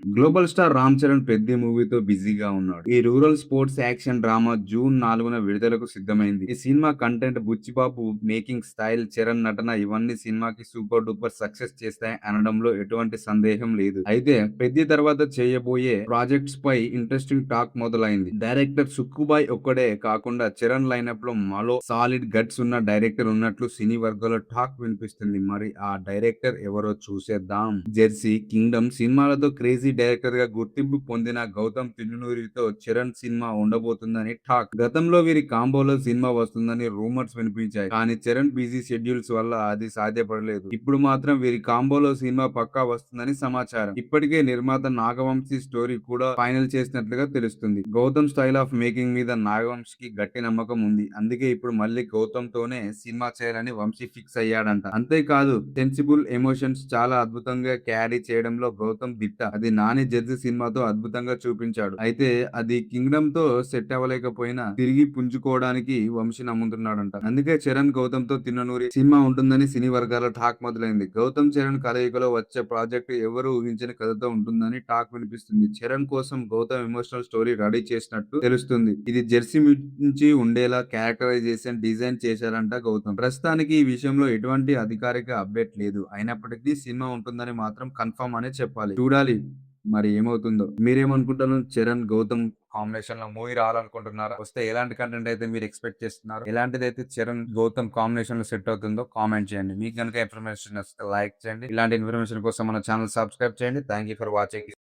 Global star Ram Charan Peddi మూవీతో బిజీగా ఉన్నాడు. ఈ rural sports action drama June 4న విడుదలకు సిద్ధమైంది. ఈ సినిమా content, Buchibabu making style, Charan నటన ఇవన్నీ సినిమాకి సూపర్ డూపర్ సక్సెస్ చేస్తాయి అనడంలో ఎటువంటి సందేహం లేదు. అయితే పెద్ది తర్వాత చేయబోయే ప్రాజెక్ట్స్ పై ఇంట్రెస్టింగ్ టాక్ మొదలైంది. డైరెక్టర్ సుక్కుబాయ్ ఒక్కడే కాకుండా చరణ్ లైనప్ లో మరో సాలిడ్ గట్స్ ఉన్న డైరెక్టర్ ఉన్నట్లు సినీ వర్గాల్లో టాక్ వినిపిస్తుంది. మరి ఆ డైరెక్టర్ ఎవరో చూసేద్దాం. జెర్సీ, కింగ్డమ్ సినిమాలతో క్రేజీ డైరెక్టర్ గా గుర్తింపు పొందిన గౌతమ్ తిరునూరితో చరణ్ సినిమా ఉండబోతుందని టాక్. గతంలో వీరి కాంబోలో సినిమా వస్తుందని రూమర్స్ వినిపించాయి. కానీ చరణ్ బిజీ షెడ్యూల్స్ వల్ల అది సాధ్యపడలేదు. ఇప్పుడు మాత్రం వీరి కాంబోలో సినిమా పక్కా వస్తుందని సమాచారం. ఇప్పటికే నిర్మాత నాగవంశీ స్టోరీ కూడా ఫైనల్ చేసినట్లుగా తెలుస్తుంది. గౌతమ్ స్టైల్ ఆఫ్ మేకింగ్ మీద నాగవంశీకి గట్టి నమ్మకం ఉంది. అందుకే ఇప్పుడు మళ్ళీ గౌతమ్ తోనే సినిమా చేయాలని వంశీ ఫిక్స్ అయ్యాడంట. అంతేకాదు సెన్సిబుల్ ఎమోషన్స్ చాలా అద్భుతంగా క్యారీ చేయడంలో గౌతమ్ దిట్ట. అది నాని జడ్జి సినిమాతో అద్భుతంగా చూపించాడు. అయితే అది కింగ్డమ్ తో సెట్ అవ్వలేకపోయినా తిరిగి పుంజుకోవడానికి వంశీ నమ్ముతున్నాడంట. అందుకే చరణ్ గౌతమ్ తో తిన్ననూరి సినిమా ఉంటుందని సినీ వర్గాల టాక్ మొదలైంది. గౌతమ్ చరణ్ కలయికలో వచ్చే ప్రాజెక్ట్ ఎవరు ఊహించని కథతో ఉంటుందని టాక్ వినిపిస్తుంది. చరణ్ కోసం గౌతమ్ ఎమోషనల్ స్టోరీ రెడీ చేసినట్టు తెలుస్తుంది. ఇది జెర్సీ నుంచి ఉండేలా క్యారెక్టరైజేషన్ డిజైన్ చేశారంట గౌతమ్. ప్రస్తుతానికి ఈ విషయంలో ఎటువంటి అధికారిక అప్డేట్ లేదు. అయినప్పటికీ సినిమా ఉంటుందని మాత్రం కన్ఫర్మ్ అనే చెప్పాలి. చూడాలి మరి ఏమవుతుందో. మీరేమనుకుంటున్నారు? చరణ్ గౌతమ్ కాంబినేషన్ లో మూవీ రావాలనుకుంటున్నారా? వస్తే ఎలాంటి కంటెంట్ అయితే మీరు ఎక్స్పెక్ట్ చేస్తున్నారు? ఎలాంటిదైతే చరణ్ గౌతమ్ కాంబినేషన్ లో సెట్ అవుతుందో కామెంట్ చేయండి. మీకు కనుక ఇన్ఫర్మేషన్ వస్తే లైక్ చేయండి. ఇలాంటి ఇన్ఫర్మేషన్ కోసం మన ఛానల్ సబ్స్క్రైబ్ చేయండి. Thank you for watching.